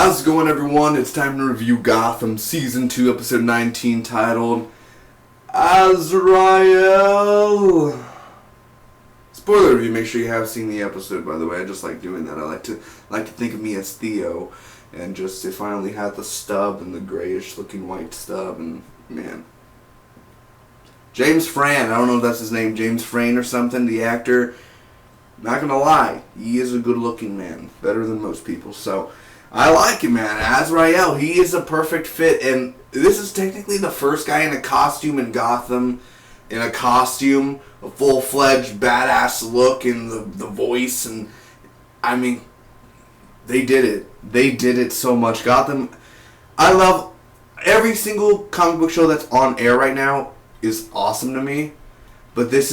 How's it going, everyone? It's time to review Gotham Season 2, Episode 19, titled Azrael. Spoiler review, make sure you have seen the episode, by the way. I just like doing that. I like to think of me as Theo, and just they finally had the stub and the grayish looking white stub, and man. James Fran, I don't know if that's his name, James Fran or something, the actor. Not gonna lie, he is a good looking man. Better than most people, so I like him, man. Azrael, he is a perfect fit, and this is technically the first guy in a costume in Gotham, a full-fledged badass look, and the voice, and I mean, they did it. They did it so much. Gotham, I love every single comic book show that's on air right now is awesome to me, but this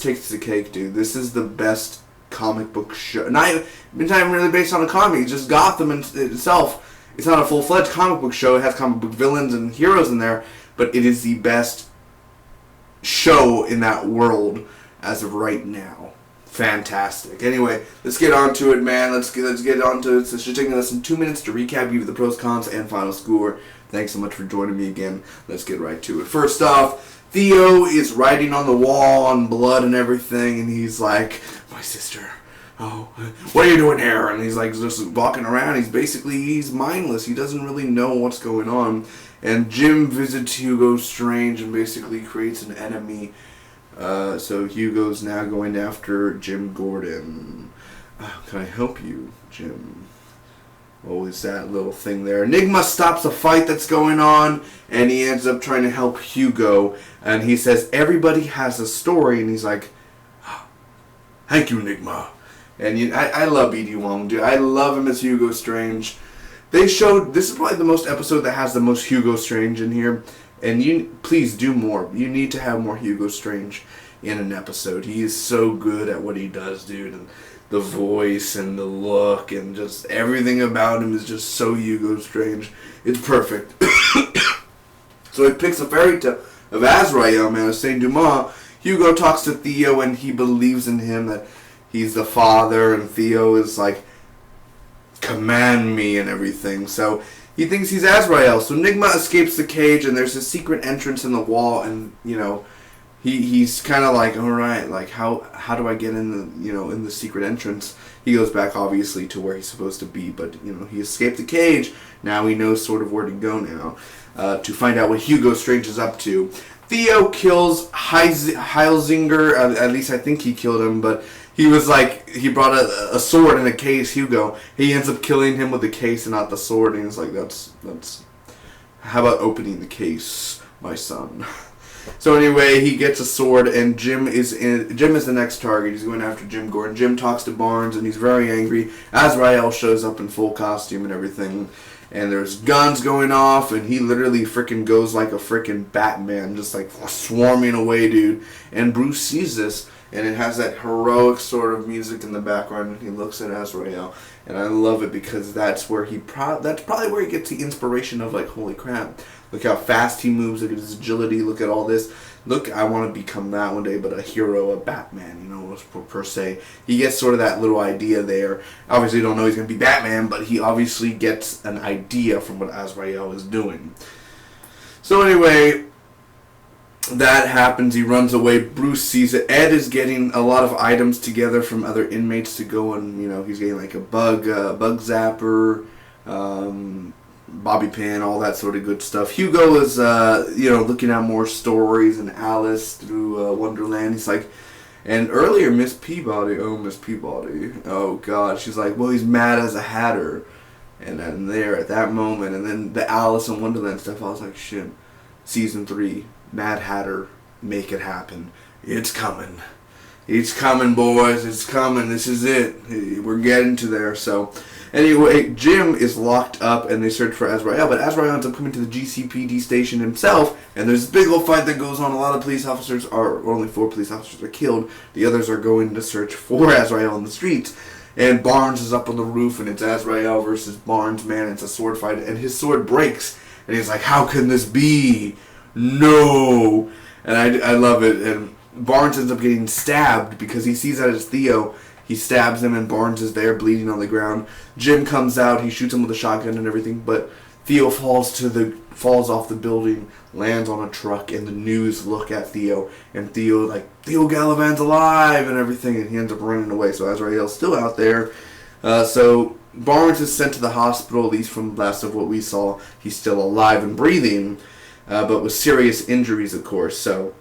takes the cake, dude. This is the best comic book show. Not even really based on a comic. It's just Gotham in itself. It's not a full-fledged comic book show. It has comic book villains and heroes in there, but it is the best show in that world as of right now. Fantastic. Anyway, let's get on to it, man. Let's get on to it. So it should take me less than 2 minutes to recap, give you the pros, cons, and final score. Thanks so much for joining me again. Let's get right to it. First off, Theo is writing on the wall on blood and everything, and he's like, my sister, oh, what are you doing here? And he's like just walking around. He's mindless. He doesn't really know what's going on. And Jim visits Hugo Strange and basically creates an enemy. So Hugo's now going after Jim Gordon. Can I help you, Jim? What was that little thing there? Enigma stops a fight that's going on, and he ends up trying to help Hugo. And he says, everybody has a story. And he's like, thank you, Enigma. And I love E.D. Wong, dude. I love him as Hugo Strange. This is probably the most episode that has the most Hugo Strange in here. And please do more. You need to have more Hugo Strange in an episode. He is so good at what he does, dude. And the voice and the look and just everything about him is just so Hugo Strange. It's perfect. So he picks a fairy tale of Azrael, man, of Saint Dumas. Hugo talks to Theo and he believes in him that he's the father, and Theo is like, command me and everything. So he thinks he's Azrael. So Enigma escapes the cage, and there's a secret entrance in the wall, and he's kind of like, all right, like how do I get in the secret entrance? He goes back obviously to where he's supposed to be, but he escaped the cage. Now he knows sort of where to go now to find out what Hugo Strange is up to. Theo kills Heilzinger. At least I think he killed him, but he was like, he brought a sword in a case, Hugo. He ends up killing him with the case and not the sword, and he's like, that's how about opening the case, my son? So anyway, he gets a sword, and Jim is the next target. He's going after Jim Gordon. Jim talks to Barnes, and he's very angry. Azrael shows up in full costume and everything, and there's guns going off, and he literally freaking goes like a freaking Batman, just like swarming away, dude. And Bruce sees this, and it has that heroic sort of music in the background, and he looks at Azrael, and I love it because that's where that's probably where he gets the inspiration of, like, holy crap, look how fast he moves, look at his agility, look at all this. Look, I want to become that one day, but a hero, a Batman, per se. He gets sort of that little idea there. Obviously, you don't know he's going to be Batman, but he obviously gets an idea from what Azrael is doing. So anyway, that happens. He runs away. Bruce sees it. Ed is getting a lot of items together from other inmates to go, and he's getting like a bug zapper, bobby pin, all that sort of good stuff. Hugo is looking at more stories and Alice through Wonderland. He's like, and earlier Miss Peabody, oh god, she's like, well, he's mad as a hatter, and then there at that moment, and then the Alice in Wonderland stuff, I was like, shit, season 3. Mad Hatter, make it happen. It's coming. It's coming, boys. It's coming. This is it. We're getting to there. So, anyway, Jim is locked up, and they search for Azrael, but Azrael ends up coming to the GCPD station himself, and there's this big old fight that goes on. A lot of police officers only 4 police officers are killed. The others are going to search for Azrael in the streets. And Barnes is up on the roof, and it's Azrael versus Barnes, man. It's a sword fight, and his sword breaks, and he's like, how can this be? No! And I love it. And Barnes ends up getting stabbed because he sees that as Theo. He stabs him, and Barnes is there bleeding on the ground. Jim comes out. He shoots him with a shotgun and everything, but Theo falls off the building, lands on a truck, and the news look at Theo, and Theo Galavan's alive and everything, and he ends up running away. So Azrael's still out there. So Barnes is sent to the hospital, at least from the last of what we saw. He's still alive and breathing, but with serious injuries, of course. So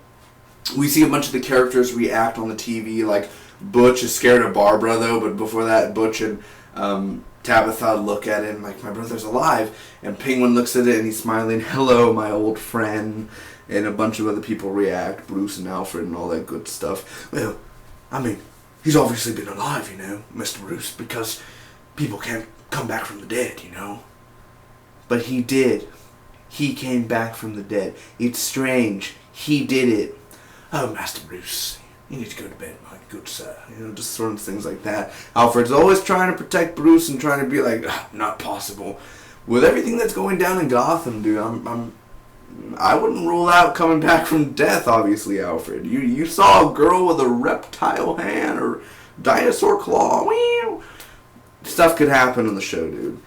we see a bunch of the characters react on the TV, like Butch is scared of Barbara, though, but before that, Butch and Tabitha look at it and like, my brother's alive. And Penguin looks at it and he's smiling, hello, my old friend. And a bunch of other people react, Bruce and Alfred and all that good stuff. Well, I mean, he's obviously been alive, you know, Mr. Bruce, because people can't come back from the dead, you know. But he did. He came back from the dead. It's strange. He did it. Oh, Master Bruce, you need to go to bed, my good sir. You know, just sort of things like that. Alfred's always trying to protect Bruce and trying to be like, not possible. With everything that's going down in Gotham, dude, I wouldn't rule out coming back from death, obviously, Alfred. You saw a girl with a reptile hand or dinosaur claw. Whew. Stuff could happen in the show, dude.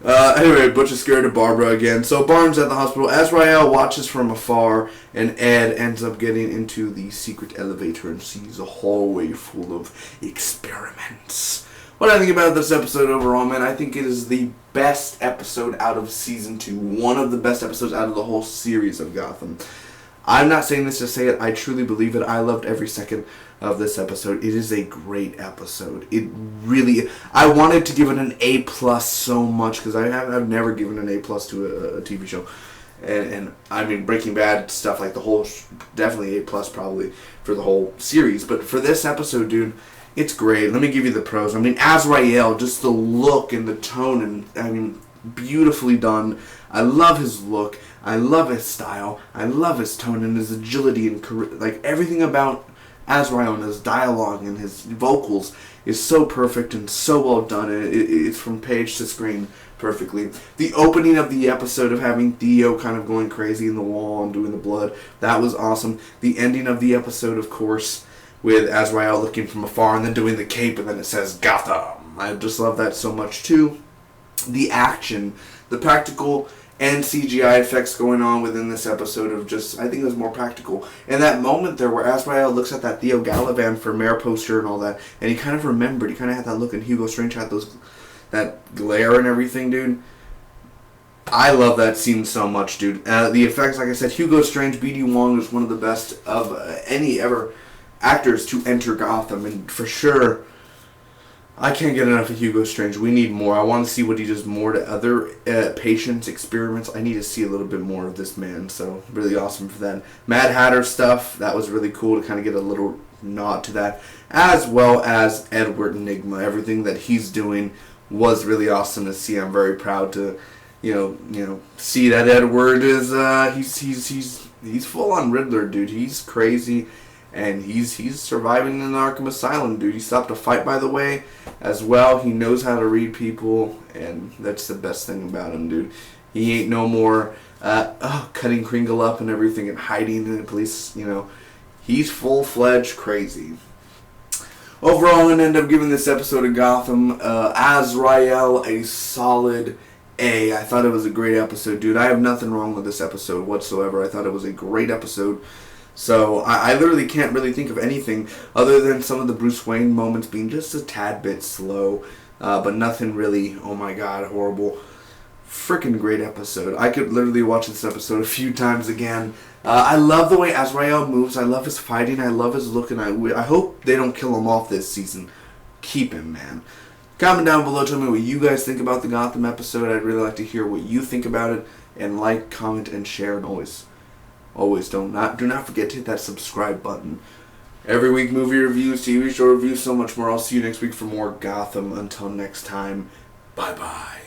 Anyway, Butch is scared of Barbara again. So Barnes at the hospital. Azrael watches from afar, and Ed ends up getting into the secret elevator and sees a hallway full of experiments. What I think about this episode overall, man, I think it is the best episode out of Season 2. One of the best episodes out of the whole series of Gotham. I'm not saying this to say it. I truly believe it. I loved every second of this episode. It is a great episode. It really... I wanted to give it an A+ so much, because I've never given an A+ to a TV show. And I mean, Breaking Bad stuff, like the whole... Definitely A+ probably for the whole series. But for this episode, dude... It's great. Let me give you the pros. I mean, Azrael, just the look and the tone, and I mean, beautifully done. I love his look. I love his style. I love his tone and his agility and like everything about Azrael and his dialogue and his vocals is so perfect and so well done. It's from page to screen perfectly. The opening of the episode of having Theo kind of going crazy in the wall and doing the blood, that was awesome. The ending of the episode, of course, with Azrael looking from afar and then doing the cape and then it says Gotham. I just love that so much too. The action, the practical and CGI effects going on within this episode of just, I think it was more practical. And that moment there where Azrael looks at that Theo Galavan for mayor poster and all that, and he kind of remembered, he kind of had that look, and Hugo Strange had that glare and everything, dude. I love that scene so much, dude. The effects, like I said, Hugo Strange, B.D. Wong is one of the best of any ever actors to enter Gotham, and for sure, I can't get enough of Hugo Strange. We need more. I want to see what he does more to other patients, experiments. I need to see a little bit more of this man, so really awesome for that. Mad Hatter stuff, that was really cool to kind of get a little nod to that, as well as Edward Enigma. Everything that he's doing was really awesome to see. I'm very proud to, you know, see that Edward is he's full on Riddler, dude. He's crazy. And he's surviving in Arkham Asylum, dude. He stopped a fight, by the way, as well. He knows how to read people, and that's the best thing about him, dude. He ain't no more cutting Kringle up and everything and hiding in the police, you know. He's full-fledged crazy. Overall, I'm going to end up giving this episode of Gotham, Azrael, a solid A. I thought it was a great episode, dude. I have nothing wrong with this episode whatsoever. I thought it was a great episode. So, I literally can't really think of anything other than some of the Bruce Wayne moments being just a tad bit slow. But nothing really, oh my god, horrible. Freaking great episode. I could literally watch this episode a few times again. I love the way Azrael moves. I love his fighting. I love his look. And I hope they don't kill him off this season. Keep him, man. Comment down below. Tell me what you guys think about the Gotham episode. I'd really like to hear what you think about it. And like, comment, and share. And always do not forget to hit that subscribe button. Every week, movie reviews, TV show reviews, so much more. I'll see you next week for more Gotham. Until next time, bye-bye.